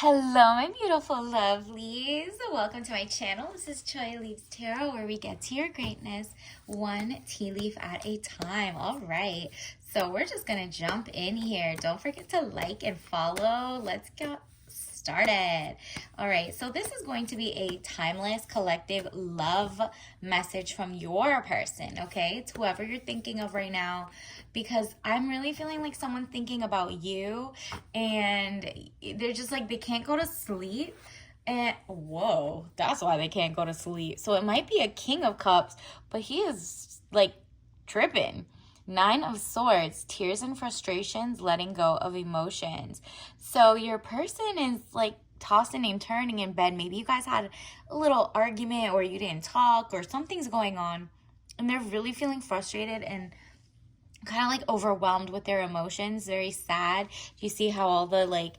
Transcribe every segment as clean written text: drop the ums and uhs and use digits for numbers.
Hello, my beautiful lovelies. Welcome to my channel. This is Choi Leaves Tarot, where we get to your greatness one tea leaf at a time. All right, so we're just gonna jump in here. Don't forget to like and follow. Let's get started. All right, so this is going to be a timeless collective love message from your person, okay? It's whoever you're thinking of right now, because I'm really feeling like someone thinking about you, and they're just like, they can't go to sleep. And whoa, that's why they can't go to sleep. So it might be a King of Cups, but he is like tripping. Nine of Swords, tears and frustrations, letting go of emotions. So your person is like tossing and turning in bed. Maybe you guys had a little argument, or you didn't talk, or something's going on, and they're really feeling frustrated and kind of like overwhelmed with their emotions, very sad. You see how all the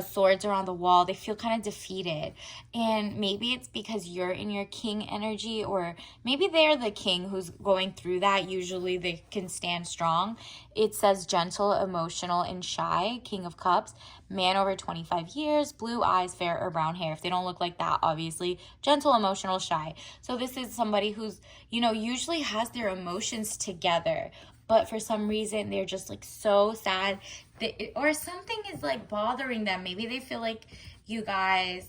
swords are on the wall. They feel kind of defeated. And maybe it's because you're in your king energy, or maybe they're the king who's going through that. Usually they can stand strong. It says gentle, emotional, and shy, King of Cups, man over 25 years, blue eyes, fair or brown hair. If they don't look like that, obviously, gentle, emotional, shy. So this is somebody who's, usually has their emotions together, but for some reason they're just like so sad or something is like bothering them. Maybe they feel like you guys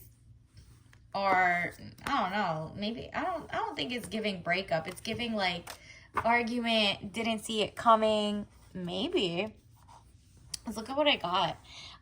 are, I don't know, maybe I don't think it's giving breakup. It's giving like argument, didn't see it coming. Maybe. Let's look at what I got.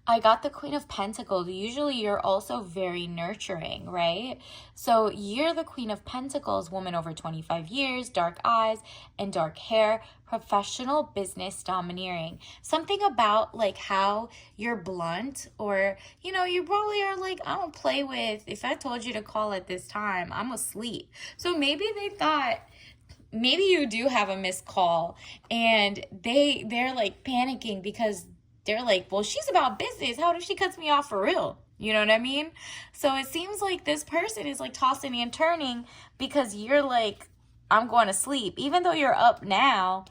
I got the Queen of Pentacles. Usually you're also very nurturing, right? So you're the Queen of Pentacles, woman over 25 years, dark eyes and dark hair, professional, business, domineering. Something about like how you're blunt, or, you probably are like, I don't play with, if I told you to call at this time, I'm asleep. So maybe they thought, maybe you do have a missed call, and they're like panicking because they're like, well, she's about business. How if she cuts me off for real? You know what I mean? So it seems like this person is like tossing and turning because you're like, I'm going to sleep. Even though you're up now,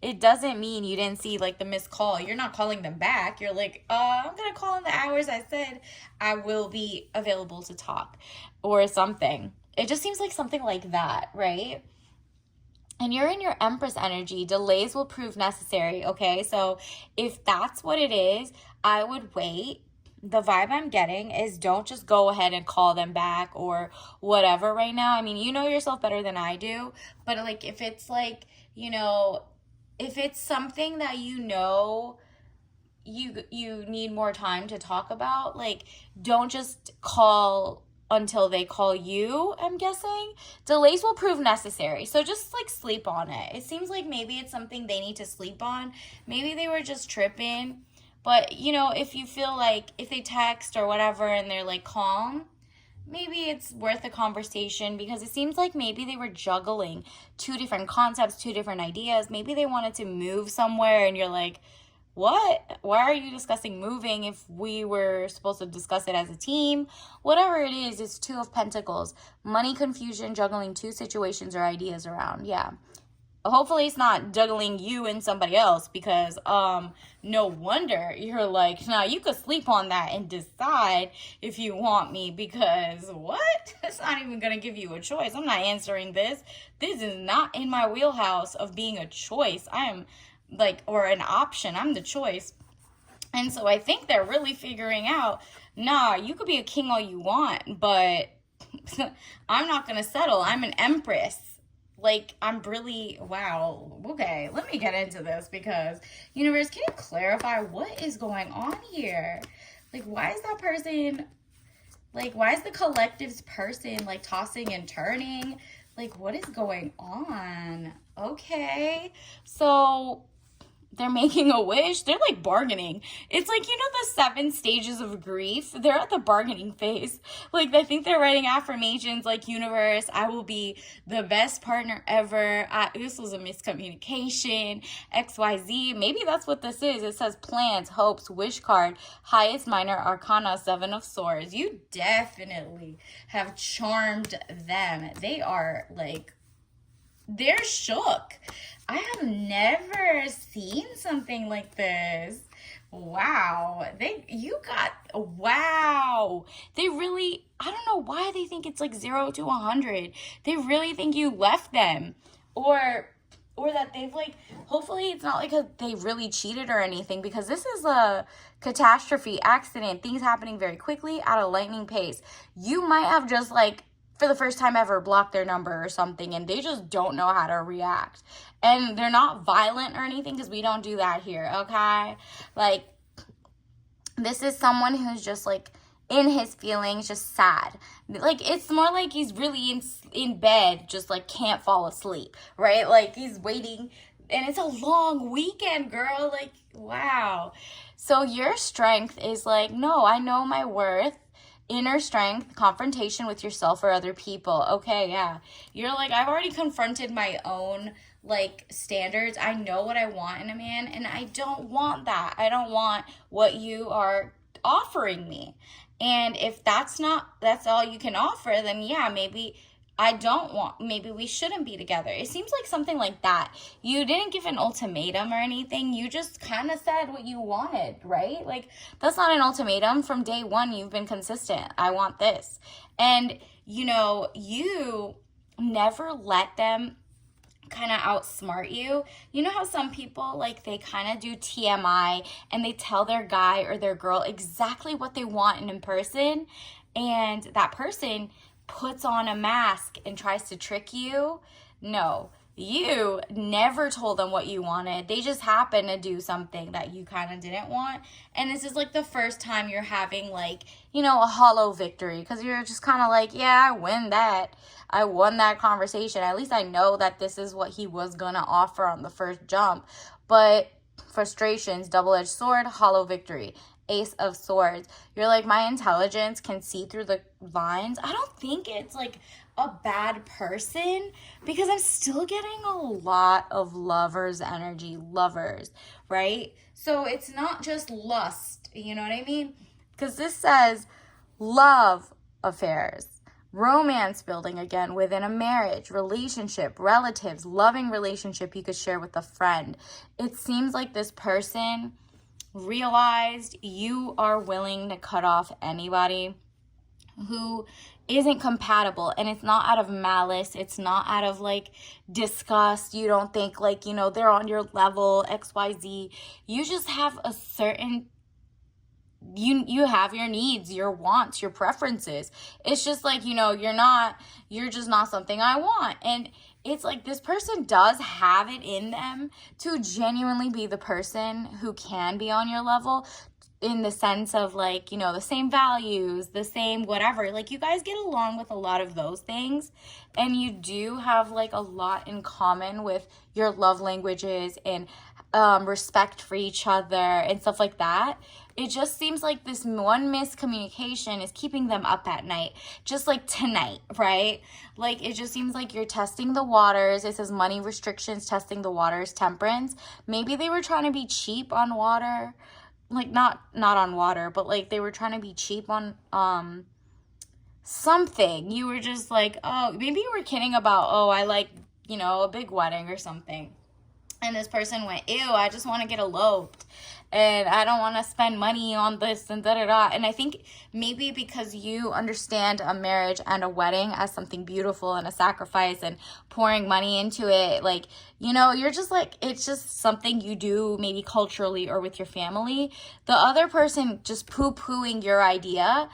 it doesn't mean you didn't see like the missed call. You're not calling them back. You're like, I'm going to call in the hours I said I will be available to talk, or something. It just seems like something like that, right? And you're in your Empress energy. Delays will prove necessary, okay? So if that's what it is, I would wait. The vibe I'm getting is don't just go ahead and call them back or whatever right now. I mean, you know yourself better than I do. But like if it's like, if it's something that you need more time to talk about, like don't just call until they call you. I'm guessing delays will prove necessary, so just like sleep on it. It seems like maybe it's something they need to sleep on. Maybe they were just tripping, but if you feel like if they text or whatever and they're like calm, maybe it's worth a conversation, because it seems like maybe they were juggling two different concepts, two different ideas. Maybe they wanted to move somewhere and you're like, what? Why are you discussing moving if we were supposed to discuss it as a team? Whatever it is, it's Two of Pentacles. Money confusion, juggling two situations or ideas around. Yeah. Hopefully it's not juggling you and somebody else, because no wonder you're like, now you could sleep on that and decide if you want me, because what? It's not even going to give you a choice. I'm not answering this. This is not in my wheelhouse of being a choice. I am like, or an option. I'm the choice. And so I think they're really figuring out, nah, you could be a king all you want, but I'm not going to settle. I'm an empress. Like, I'm really, wow. Okay, let me get into this, because universe, can you clarify what is going on here? Like, why is that person, like, why is the collective's person like tossing and turning? Like, what is going on? Okay, so they're making a wish. They're like bargaining. It's like, the 7 stages of grief. They're at the bargaining phase. Like, I think they're writing affirmations like, universe, I will be the best partner ever. This was a miscommunication, XYZ. Maybe that's what this is. It says plans, hopes, wish card, highest minor arcana, 7 of Swords. You definitely have charmed them. They are like, they're shook. I have never seen something like this. Wow. Wow. wow. They really, I don't know why they think it's like 0 to 100. They really think you left them. Or that they've like, hopefully it's not like they really cheated or anything, because this is a catastrophe, accident, things happening very quickly at a lightning pace. You might have just like, for the first time ever, blocked their number or something, and they just don't know how to react. And they're not violent or anything, because we don't do that here, okay? Like, this is someone who's just like in his feelings, just sad. Like, it's more like he's really in bed, just like can't fall asleep, right? Like, he's waiting, and it's a long weekend, girl. Like, wow. So your strength is like, no, I know my worth. Inner strength, confrontation with yourself or other people. Okay, yeah. You're like, I've already confronted my own like standards. I know what I want in a man, and I don't want that. I don't want what you are offering me. And if that's all you can offer, then yeah, maybe maybe we shouldn't be together. It seems like something like that. You didn't give an ultimatum or anything. You just kind of said what you wanted, right? Like, that's not an ultimatum. From day one, you've been consistent. I want this. And, you never let them kind of outsmart you. You know how some people, like, they kind of do TMI and they tell their guy or their girl exactly what they want in person, and that person puts on a mask and tries to trick you? No, you never told them what you wanted. They just happened to do something that you kind of didn't want. And this is like the first time you're having like, a hollow victory, because you're just kind of like, yeah, I won that conversation. At least I know that this is what he was going to offer on the first jump. But frustrations, double-edged sword, hollow victory. Ace of Swords. You're like, my intelligence can see through the lines. I don't think it's like a bad person, because I'm still getting a lot of lovers energy. Lovers, right? So it's not just lust. You know what I mean? Because this says love affairs. Romance building again within a marriage, relationship, relatives, loving relationship you could share with a friend. It seems like this person realized you are willing to cut off anybody who isn't compatible, and it's not out of malice, it's not out of like disgust. You don't think like, they're on your level, XYZ. You just have a certain, you have your needs, your wants, your preferences. It's just like, you're just not something I want. And it's like this person does have it in them to genuinely be the person who can be on your level, in the sense of like, the same values, the same whatever. Like, you guys get along with a lot of those things, and you do have like a lot in common with your love languages and respect for each other and stuff like that. It just seems like this one miscommunication is keeping them up at night, just like tonight, right? Like, it just seems like you're testing the waters. It says money restrictions, testing the waters, temperance. Maybe they were trying to be cheap on water, like not on water, but like they were trying to be cheap on something. You were just like, oh, maybe you were kidding about, oh, I like, a big wedding or something. And this person went, ew, I just want to get eloped, and I don't want to spend money on this and da-da-da. And I think maybe because you understand a marriage and a wedding as something beautiful and a sacrifice and pouring money into it, like, you're just like, it's just something you do maybe culturally or with your family. The other person just poo-pooing your idea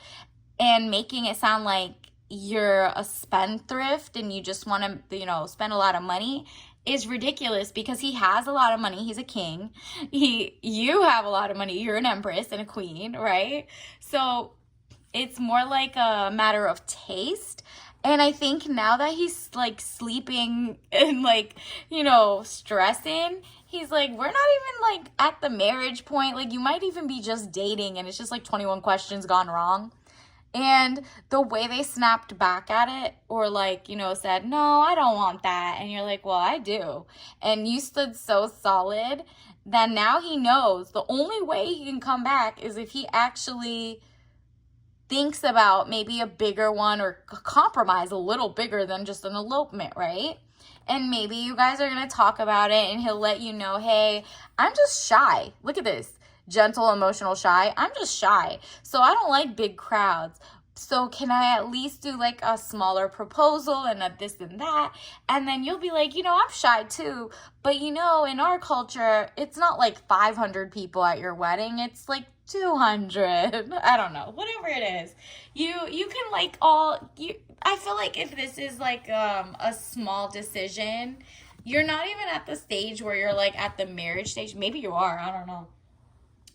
and making it sound like you're a spendthrift and you just want to, spend a lot of money is ridiculous, because he has a lot of money. He's a king. You have a lot of money. You're an empress and a queen, right? So it's more like a matter of taste. And I think now that he's like sleeping and like, stressing, he's like, we're not even like at the marriage point. Like, you might even be just dating, and it's just like 21 questions gone wrong. And the way they snapped back at it, or like, said, no, I don't want that. And you're like, well, I do. And you stood so solid that now he knows the only way he can come back is if he actually thinks about maybe a bigger one, or compromise a little bigger than just an elopement, right? And maybe you guys are going to talk about it, and he'll let you know, hey, I'm just shy. Look at this. gentle, emotional, shy. I'm just shy. So I don't like big crowds. So can I at least do like a smaller proposal and a this and that? And then you'll be like, I'm shy too. But in our culture, it's not like 500 people at your wedding. It's like 200. I don't know. Whatever it is. You can like I feel like if this is like a small decision, you're not even at the stage where you're like at the marriage stage. Maybe you are. I don't know.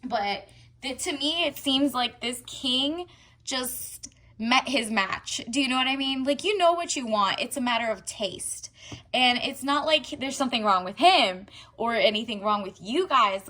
But to me, it seems like this king just met his match. Do you know what I mean? Like, you know what you want. It's a matter of taste. And it's not like there's something wrong with him or anything wrong with you guys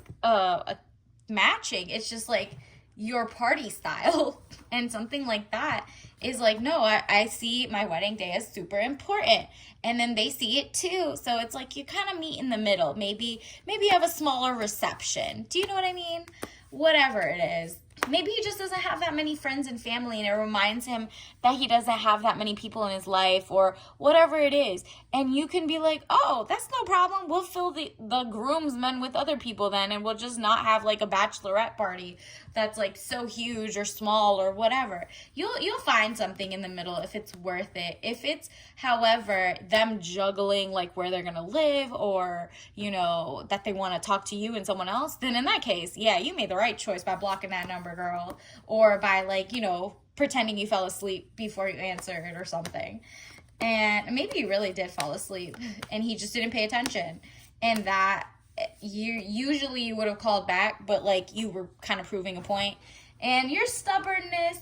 matching. It's just like your party style. And something like that is like, no, I see my wedding day as super important. And then they see it too. So it's like you kind of meet in the middle. Maybe you have a smaller reception. Do you know what I mean? Whatever it is. Maybe he just doesn't have that many friends and family, and it reminds him that he doesn't have that many people in his life, or whatever it is. And you can be like, oh, that's no problem. We'll fill the groomsmen with other people then, and we'll just not have like a bachelorette party that's like so huge or small or whatever. You'll find something in the middle if it's worth it. If it's, however, them juggling like where they're gonna live, or that they want to talk to you and someone else, then in that case, yeah, you made the right choice by blocking that number, girl, or by like pretending you fell asleep before you answered or something. And maybe you really did fall asleep and he just didn't pay attention, and that you would have called back, but like you were kind of proving a point. And your stubbornness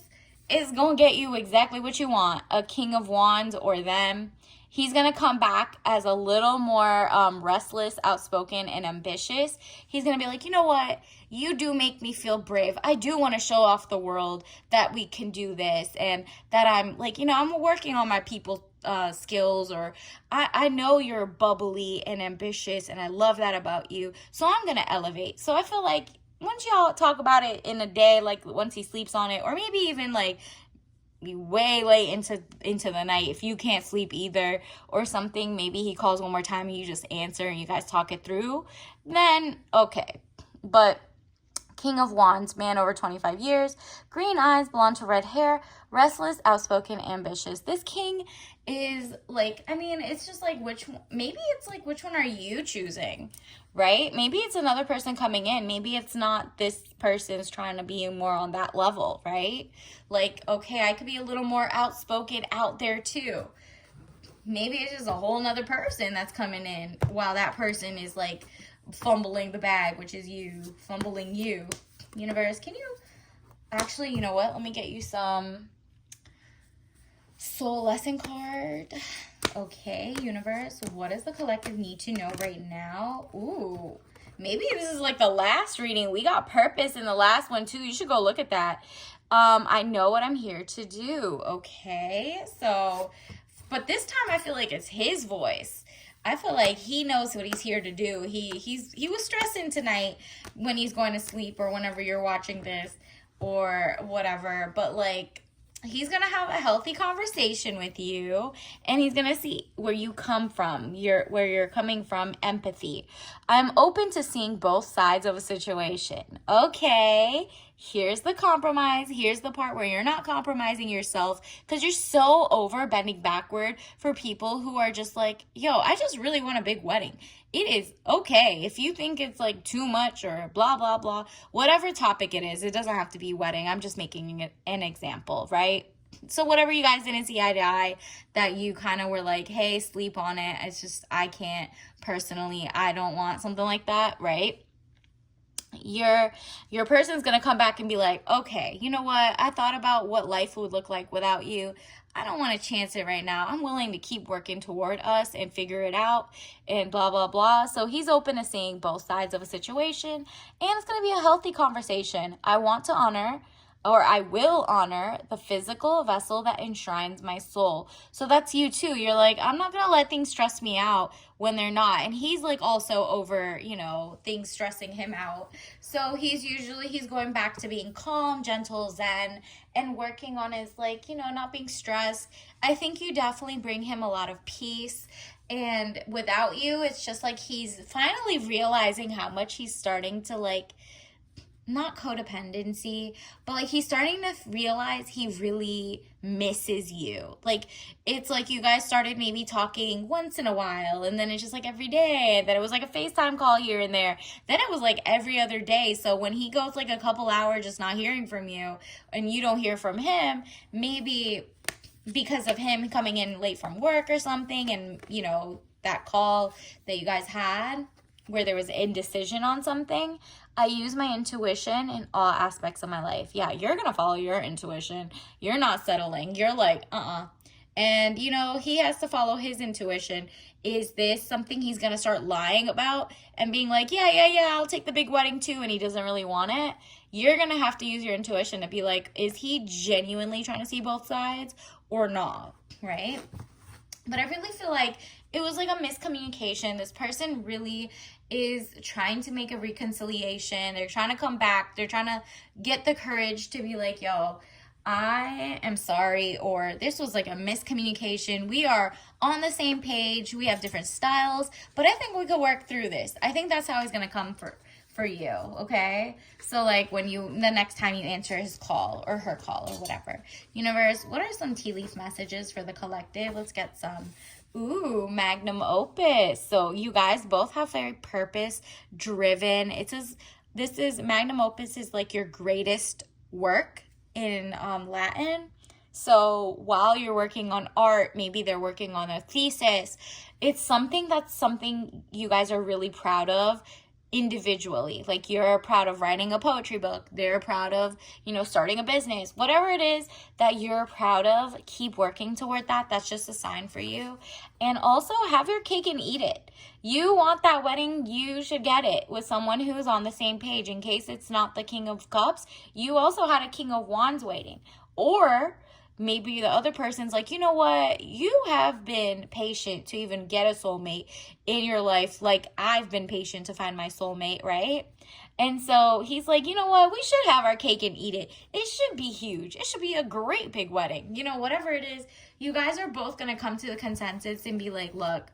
is gonna get you exactly what you want, a King of Wands or them. He's going to come back as a little more restless, outspoken, and ambitious. He's going to be like, you know what? You do make me feel brave. I do want to show off the world that we can do this, and that I'm like, I'm working on my people skills, or I know you're bubbly and ambitious, and I love that about you. So I'm going to elevate. So I feel like once y'all talk about it in a day, like once he sleeps on it, or maybe even like way late into the night, if you can't sleep either or something, maybe he calls one more time and you just answer and you guys talk it through, then okay. But King of Wands, man over 25 years, green eyes, blonde to red hair, restless, outspoken, ambitious. This king is like, it's just like which one are you choosing, right? Maybe it's another person coming in. Maybe it's not this person's trying to be more on that level, right? Like, okay, I could be a little more outspoken out there too. Maybe it's just a whole nother person that's coming in while that person is like fumbling the bag, which is you, fumbling you. Universe, can you actually, you know what? Let me get you some soul lesson card. Okay, universe, what does the collective need to know right now? Ooh, maybe this is like the last reading. We got purpose in the last one too. You should go look at that. I know what I'm here to do. Okay, so, but this time I feel like it's his voice. I feel like he knows what he's here to do. He was stressing tonight when he's going to sleep, or whenever you're watching this or whatever. But like, he's going to have a healthy conversation with you, and he's going to see where you come from, where you're coming from, empathy. I'm open to seeing both sides of a situation. Okay, here's the compromise. Here's the part where you're not compromising yourself, because you're so over bending backward for people who are just like, yo, I just really want a big wedding. It is okay if you think it's like too much or blah, blah, blah, whatever topic it is. It doesn't have to be wedding. I'm just making an example, right? So whatever you guys didn't see eye to eye, that you kind of were like, hey, sleep on it. It's just, I can't personally, I don't want something like that, right? Your person's going to come back and be like, okay, you know what? I thought about what life would look like without you. I don't want to chance it right now. I'm willing to keep working toward us and figure it out and blah, blah, blah. So he's open to seeing both sides of a situation, and it's going to be a healthy conversation. I want to honor, or I will honor, the physical vessel that enshrines my soul. So that's you too. You're like, I'm not going to let things stress me out when they're not. And he's like also over, things stressing him out. So he's going back to being calm, gentle, zen, and working on his not being stressed. I think you definitely bring him a lot of peace. And without you, it's just like he's finally realizing how much he's starting to not codependency, but like he's starting to realize he really misses you. Like it's like you guys started maybe talking once in a while, and then it's just like every day, and then it was like a FaceTime call here and there. Then it was like every other day. So when he goes like a couple hours just not hearing from you and you don't hear from him, maybe because of him coming in late from work or something, and you know, that call that you guys had where there was indecision on something, I use my intuition in all aspects of my life. Yeah, you're going to follow your intuition. You're not settling. You're like, And, you know, he has to follow his intuition. Is this something he's going to start lying about and being like, yeah, I'll take the big wedding too, and he doesn't really want it? You're going to have to use your intuition to be like, is he genuinely trying to see both sides or not, right? But I really feel like it was like a miscommunication. This person really is trying to make a reconciliation. They're trying to come back. They're trying to get the courage to be like, yo, I am sorry, or this was like a miscommunication. We are on the same page. We have different styles, but I think we could work through this. I think that's how he's going to come for you, okay? So like when the next time you answer his call or her call or whatever. Universe, what are some tea leaf messages for the collective? Let's get some. Ooh, magnum opus. So you guys both have very purpose driven. This is magnum opus is like your greatest work in Latin. So while you're working on art, maybe they're working on a thesis. It's something you guys are really proud of individually. Like you're proud of writing a poetry book. They're proud of, you know, starting a business. Whatever it is that you're proud of, keep working toward that. That's just a sign for you. And also have your cake and eat it. You want that wedding, you should get it with someone who's on the same page. In case it's not the King of Cups, you also had a King of Wands waiting. Or maybe the other person's like, you know what? You have been patient to even get a soulmate in your life. Like I've been patient to find my soulmate, right? And so he's like, you know what? We should have our cake and eat it. It should be huge. It should be a great big wedding. You know, whatever it is, you guys are both going to come to the consensus and be like, look,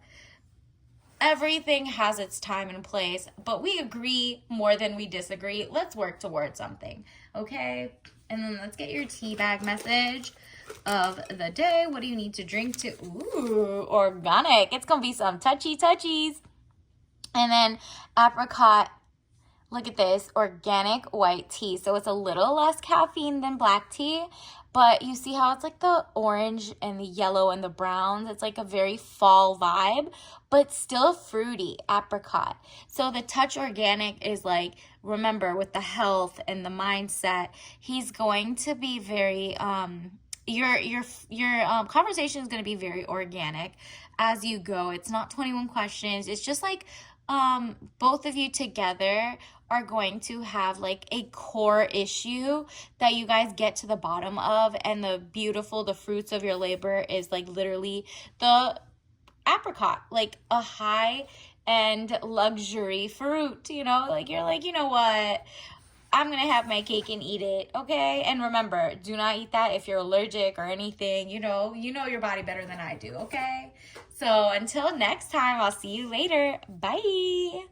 everything has its time and place, but we agree more than we disagree. Let's work towards something, okay? And then let's get your tea bag message of the day. What do you need to drink to? Ooh, organic. It's going to be some touchies. And then apricot. Look at this, organic white tea. So it's a little less caffeine than black tea, but you see how it's like the orange and the yellow and the browns. It's like a very fall vibe, but still fruity, apricot. So the touch organic is like, remember, with the health and the mindset, he's going to be very, your conversation is going to be very organic as you go. It's not 21 questions. It's just like, both of you together are going to have like a core issue that you guys get to the bottom of, and the fruits of your labor is like literally the apricot, like a high end luxury fruit, you know, like you're like, you know what, I'm gonna have my cake and eat it, okay? And remember, do not eat that if you're allergic or anything. You know your body better than I do, okay? So until next time, I'll see you later. Bye.